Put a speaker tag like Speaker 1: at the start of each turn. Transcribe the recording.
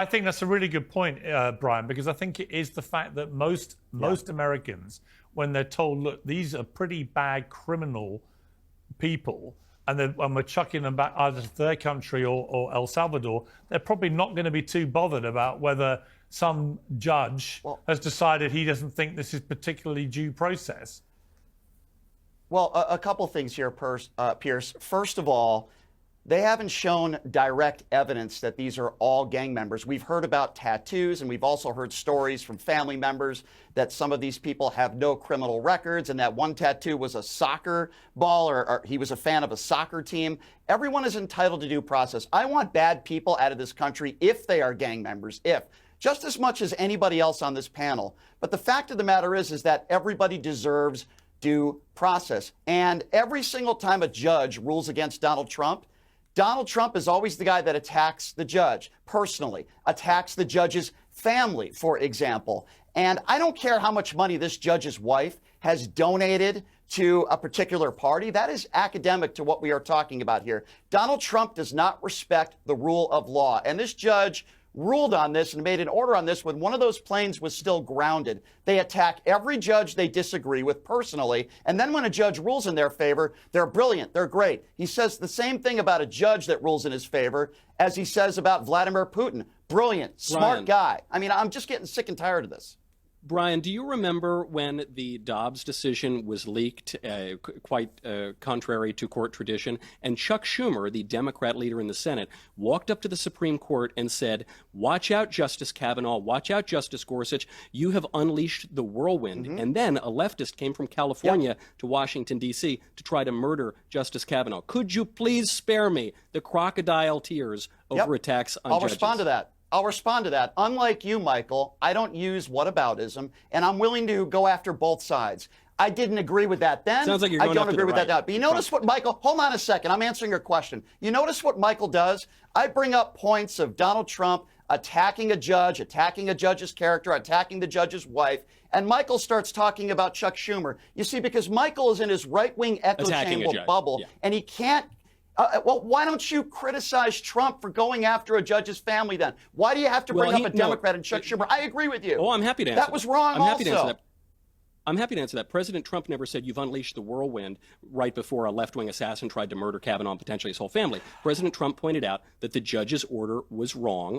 Speaker 1: I think that's a really good point, Brian, because I think it is the fact that most Americans, when they're told, look, these are pretty bad criminal people, and we're chucking them back either to their country or El Salvador, they're probably not going to be too bothered about whether some judge has decided he doesn't think this is particularly due process.
Speaker 2: Well, a couple things here, Pierce. First of all, they haven't shown direct evidence that these are all gang members. We've heard about tattoos, and we've also heard stories from family members that some of these people have no criminal records, and that one tattoo was a soccer ball, or he was a fan of a soccer team. Everyone is entitled to due process. I want bad people out of this country if they are gang members, just as much as anybody else on this panel. But the fact of the matter is that everybody deserves due process. And every single time a judge rules against Donald Trump is always the guy that attacks the judge personally, attacks the judge's family, for example. And I don't care how much money this judge's wife has donated to a particular party. That is academic to what we are talking about here. Donald Trump does not respect the rule of law. And this judge ruled on this and made an order on this when one of those planes was still grounded. They attack every judge they disagree with personally, and then when a judge rules in their favor, they're brilliant, they're great. He says the same thing about a judge that rules in his favor as he says about Vladimir Putin. Brilliant, smart guy. I mean, I'm just getting sick and tired of this.
Speaker 3: Brian, do you remember when the Dobbs decision was leaked, quite contrary to court tradition, and Chuck Schumer, the Democrat leader in the Senate, walked up to the Supreme Court and said, watch out, Justice Kavanaugh, watch out, Justice Gorsuch, you have unleashed the whirlwind. And then a leftist came from California to Washington, D.C. to try to murder Justice Kavanaugh. Could you please spare me the crocodile tears over attacks on judges?
Speaker 2: I'll respond to that. Unlike you, Michael, I don't use whataboutism, and I'm willing to go after both sides. I didn't agree with that then.
Speaker 3: Sounds like you're going
Speaker 2: I don't agree with that now. But you notice what Michael, hold on a second, I'm answering your question. You notice what Michael does? I bring up points of Donald Trump attacking a judge, attacking a judge's character, attacking the judge's wife, and Michael starts talking about Chuck Schumer. You see, because Michael is in his right-wing echo chamber bubble, and he can't. Well, why don't you criticize Trump for going after a judge's family then? Why do you have to bring up a Democrat and Chuck Schumer? I agree with you.
Speaker 3: Oh, I'm happy to answer
Speaker 2: that. Was wrong also.
Speaker 3: I'm happy to answer that. President Trump never said you've unleashed the whirlwind right before a left-wing assassin tried to murder Kavanaugh and potentially his whole family. President Trump pointed out that the judge's order was wrong,